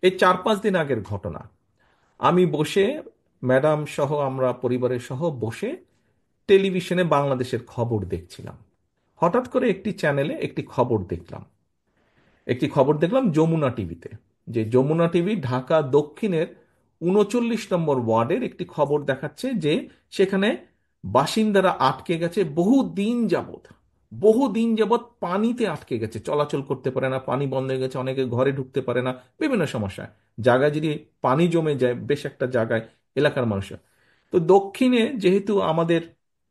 এই 4-5 দিন আগের ঘটনা। আমি বসে, ম্যাডাম সহ আমরা পরিবারের সহ বসে টেলিভিশনে বাংলাদেশের খবর দেখছিলাম। হঠাৎ করে একটি চ্যানেলে একটি খবর দেখলাম যমুনা টিভিতে। যে যমুনা টিভি ঢাকা দক্ষিণের 39 নম্বর ওয়ার্ডের একটি খবর দেখাচ্ছে যে সেখানে বাসিন্দারা আটকে গেছে বহুদিন যাবৎ পানিতে আটকে গেছে, চলাচল করতে পারে না, পানি বন্ধ হয়ে গেছে, অনেকে ঘরে ঢুকতে পারে না, বিভিন্ন সমস্যা। জায়গায় যদি পানি জমে যায় বেশ একটা জায়গায়, এলাকার মানুষের। তো দক্ষিণে যেহেতু আমাদের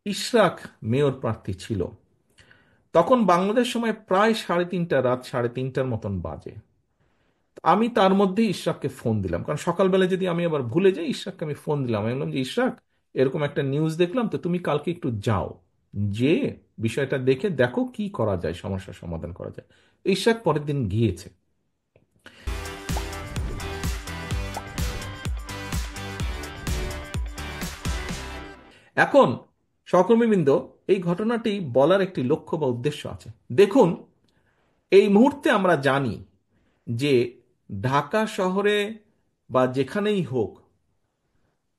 ইশরাক মেয়র প্রার্থী ছিল, তখন বাংলাদেশ সময় প্রায় রাত 3:30টার মতন বাজে। আমি তার মধ্যে ইশরাককে ফোন দিলাম, কারণ সকালবেলা যদি আমি আবার ভুলে যাই, ইশরাককে আমি ফোন দিলাম। আমি বললাম যে ইশরাক, এরকম একটা নিউজ দেখলাম, তো তুমি কালকে একটু যাও, যে বিষয়টা দেখে দেখো কি করা যায়, সমস্যার সমাধান করা যায়। ইশরাক পরের দিন গিয়েছে। এখন সহকর্মীবৃন্দ, এই ঘটনাটি বলার একটি লক্ষ্য বা উদ্দেশ্য আছে। দেখুন, এই মুহূর্তে আমরা জানি যে ঢাকা শহরে বা যেখানেই হোক,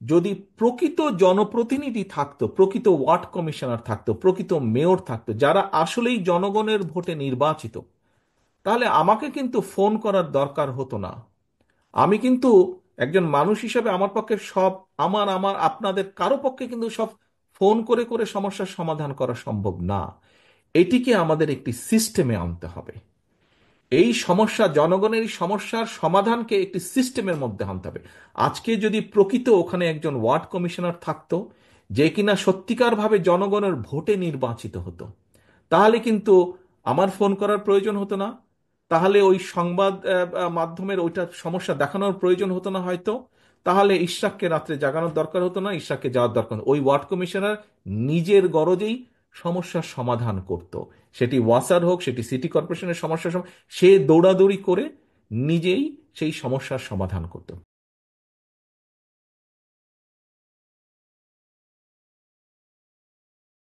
যদি প্রকৃত জনপ্রতিনিধি থাকতো, প্রকৃত ওয়ার্ড কমিশনার থাকতো, প্রকৃত মেয়র থাকতো, যারা আসলেই জনগণের ভোটে নির্বাচিত, তাহলে আমাকে কিন্তু ফোন করার দরকার হতো না। আমি কিন্তু একজন মানুষ হিসেবে আমার পক্ষে সব, আমার আমার আপনাদের কারো পক্ষে কিন্তু সব ফোন করে করে সমস্যার সমাধান করা সম্ভব না। এটিকে আমাদের একটি সিস্টেমে আনতে হবে। এই সমস্যা, জনগণের এই সমস্যার সমাধানকে একটি সিস্টেমের মধ্যে আনতে হবে। আজকে যদি প্রকৃত ওখানে একজন ওয়ার্ড কমিশনার থাকতো, যে কিনা সত্যিকারভাবে জনগণের ভোটে নির্বাচিত হতো, তাহলে কিন্তু আমার ফোন করার প্রয়োজন হতো না। তাহলে ওই সংবাদ মাধ্যমের ওইটা সমস্যা দেখানোর প্রয়োজন হতো না হয়তো। তাহলে ইশরাককে রাত্রে জাগানোর দরকার হতো না, ইশরাককে যাওয়ার দরকার হতো না। ওই ওয়ার্ড কমিশনার নিজের গরজেই সমস্যার সমাধান করত। সেটি ওয়াসার হোক, সেটি সিটি কর্পোরেশনের সমস্যা, সে দৌড়াদৌড়ি করে নিজেই সেই সমস্যার সমাধান করত।